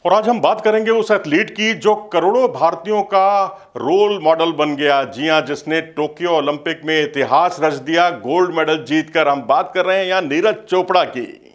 और आज हम बात करेंगे उस एथलीट की जो करोड़ों भारतीयों का रोल मॉडल बन गया। जी हां, जिसने टोक्यो ओलंपिक में इतिहास रच दिया गोल्ड मेडल जीतकर। हम बात कर रहे हैं यहां नीरज चोपड़ा की।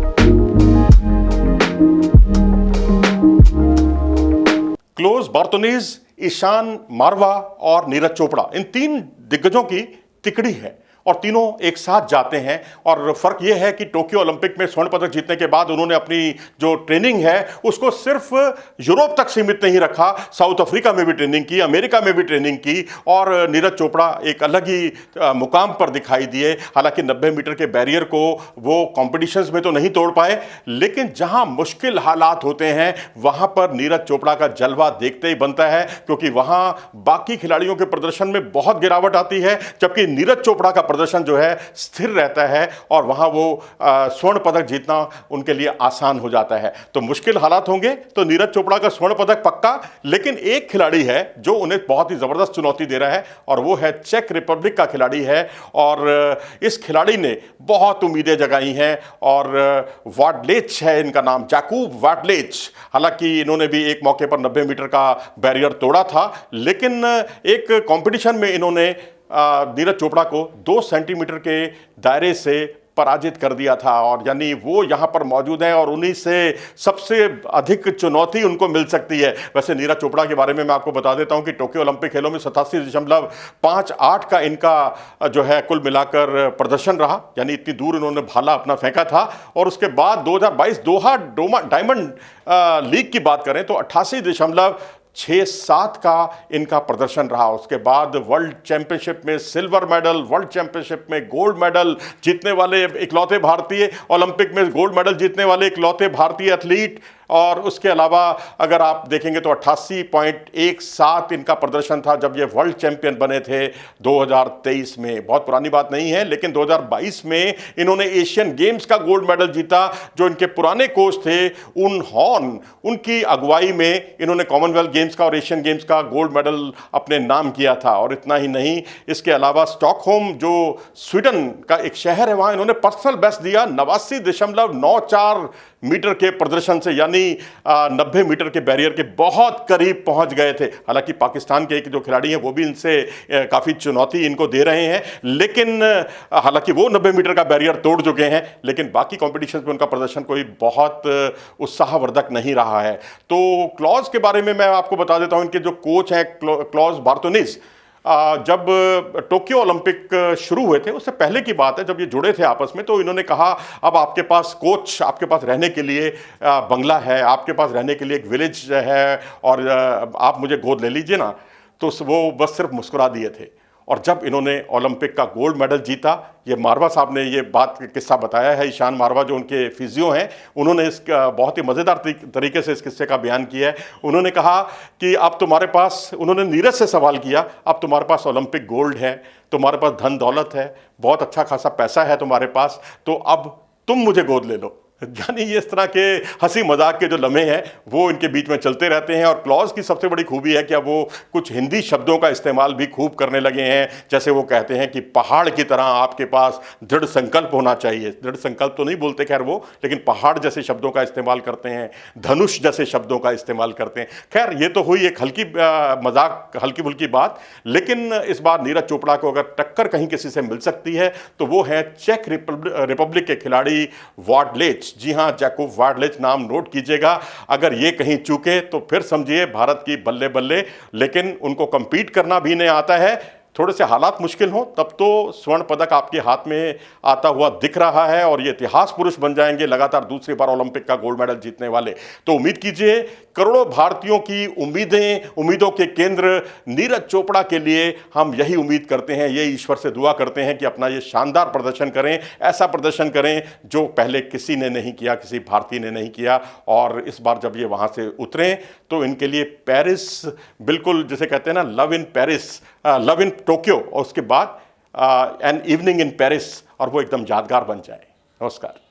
क्लोज बार्तोनीज, ईशान मारवा और नीरज चोपड़ा, इन तीन दिग्गजों की तिकड़ी है और तीनों एक साथ जाते हैं। और फर्क यह है कि टोक्यो ओलंपिक में स्वर्ण पदक जीतने के बाद उन्होंने अपनी जो ट्रेनिंग है उसको सिर्फ यूरोप तक सीमित नहीं रखा, साउथ अफ्रीका में भी ट्रेनिंग की, अमेरिका में भी ट्रेनिंग की। और नीरज चोपड़ा एक अलग ही मुकाम पर दिखाई दिए। हालांकि 90 मीटर के बैरियर को वो कॉम्पिटिशन्स में तो नहीं तोड़ पाए, लेकिन जहां मुश्किल हालात होते हैं वहां पर नीरज चोपड़ा का जलवा देखते ही बनता है, क्योंकि वहां बाकी खिलाड़ियों के प्रदर्शन में बहुत गिरावट आती है, जबकि नीरज चोपड़ा का प्रदर्शन जो है स्थिर रहता है और वहां वो स्वर्ण पदक जीतना उनके लिए आसान हो जाता है। तो मुश्किल हालात होंगे तो नीरज चोपड़ा का स्वर्ण पदक पक्का। लेकिन एक खिलाड़ी है जो उन्हें बहुत ही जबरदस्त चुनौती दे रहा है और वो है चेक रिपब्लिक का खिलाड़ी है। और इस खिलाड़ी ने बहुत उम्मीदें जगाई हैं और वाडलेच है इनका नाम, जैकूब वाडलेच। हालांकि इन्होंने भी एक मौके पर 90 मीटर का बैरियर तोड़ा था, लेकिन एक कंपटीशन में इन्होंने नीरज चोपड़ा को 2 सेंटीमीटर के दायरे से पराजित कर दिया था। और यानी वो यहाँ पर मौजूद हैं और उन्हीं से सबसे अधिक चुनौती उनको मिल सकती है। वैसे नीरज चोपड़ा के बारे में मैं आपको बता देता हूँ कि टोक्यो ओलंपिक खेलों में 87.58 का इनका जो है कुल मिलाकर प्रदर्शन रहा, यानी इतनी दूर इन्होंने भाला अपना फेंका था। और उसके बाद 2022 दोहा डायमंड लीग की बात करें तो 88.67 का इनका प्रदर्शन रहा। उसके बाद वर्ल्ड चैंपियनशिप में सिल्वर मेडल, वर्ल्ड चैंपियनशिप में गोल्ड मेडल जीतने वाले इकलौते भारतीय, ओलंपिक में गोल्ड मेडल जीतने वाले इकलौते भारतीय एथलीट। और उसके अलावा अगर आप देखेंगे तो 88.17 इनका प्रदर्शन था जब ये वर्ल्ड चैंपियन बने थे 2023 में। बहुत पुरानी बात नहीं है, लेकिन 2022 में इन्होंने एशियन गेम्स का गोल्ड मेडल जीता। जो इनके पुराने कोच थे उन हॉर्न, उनकी अगुवाई में इन्होंने कॉमनवेल्थ गेम्स का और एशियन गेम्स का गोल्ड मेडल अपने नाम किया था। और इतना ही नहीं, इसके अलावा स्टॉकहोम जो स्वीडन का एक शहर है, वहाँ इन्होंने पर्सनल बेस्ट दिया 89.94 मीटर के प्रदर्शन से, यानी 90 मीटर के बैरियर के बहुत करीब पहुंच गए थे। हालांकि पाकिस्तान के एक जो खिलाड़ी हैं वो भी इनसे काफ़ी चुनौती इनको दे रहे हैं, लेकिन हालांकि वो 90 मीटर का बैरियर तोड़ चुके हैं, लेकिन बाकी कॉम्पिटिशन में उनका प्रदर्शन कोई बहुत उत्साहवर्धक नहीं रहा है। तो क्लॉज के बारे में मैं आपको बता देता हूं, इनके जो कोच हैं क्लॉज बार्तोनीज, जब टोक्यो ओलंपिक शुरू हुए थे उससे पहले की बात है, जब ये जुड़े थे आपस में, तो इन्होंने कहा अब आपके पास कोच, आपके पास रहने के लिए बंगला है, आपके पास रहने के लिए एक विलेज है और आप मुझे गोद ले लीजिए ना। तो वो बस सिर्फ मुस्कुरा दिए थे। और जब इन्होंने ओलंपिक का गोल्ड मेडल जीता, ये मारवा साहब ने ये बात किस्सा बताया है, ईशान मारवा जो उनके फिजियो हैं, उन्होंने इसका बहुत ही मज़ेदार तरीके से इस किस्से का बयान किया है। उन्होंने कहा कि अब तुम्हारे पास, उन्होंने नीरज से सवाल किया, अब तुम्हारे पास ओलंपिक गोल्ड है, तुम्हारे पास धन दौलत है, बहुत अच्छा खासा पैसा है तुम्हारे पास, तो अब तुम मुझे गोद ले लो। यानी ये इस तरह के हंसी मजाक के जो लम्हे हैं वो इनके बीच में चलते रहते हैं। और क्लॉज की सबसे बड़ी खूबी है कि अब वो कुछ हिंदी शब्दों का इस्तेमाल भी खूब करने लगे हैं। जैसे वो कहते हैं कि पहाड़ की तरह आपके पास दृढ़ संकल्प होना चाहिए। दृढ़ संकल्प तो नहीं बोलते खैर वो, लेकिन पहाड़ जैसे शब्दों का इस्तेमाल करते हैं, धनुष जैसे शब्दों का इस्तेमाल करते हैं। खैर ये तो हुई एक हल्की मजाक, हल्की फुल्की बात, लेकिन इस बार नीरज चोपड़ा को अगर टक्कर कहीं किसी से मिल सकती है तो वो है चेक रिपब्लिक के खिलाड़ी वाडलेच। जी हां, जैकूब वाडलेच नाम नोट कीजिएगा। अगर ये कहीं चूके तो फिर समझिए भारत की बल्ले बल्ले। लेकिन उनको कंपीट करना भी नहीं आता है, थोड़े से हालात मुश्किल हों तब तो स्वर्ण पदक आपके हाथ में आता हुआ दिख रहा है और ये इतिहास पुरुष बन जाएंगे, लगातार दूसरी बार ओलंपिक का गोल्ड मेडल जीतने वाले। तो उम्मीद कीजिए, करोड़ों भारतीयों की उम्मीदों के केंद्र नीरज चोपड़ा के लिए हम यही उम्मीद करते हैं, ये ईश्वर से दुआ करते हैं कि अपना ये शानदार प्रदर्शन करें, ऐसा प्रदर्शन करें जो पहले किसी ने नहीं किया, किसी भारतीय ने नहीं किया। और इस बार जब ये वहाँ से उतरें तो इनके लिए पेरिस, बिल्कुल जिसे कहते हैं ना love in Paris, love in Tokyo, और उसके बाद एन इवनिंग इन पेरिस, और वो एकदम यादगार बन जाए। नमस्कार।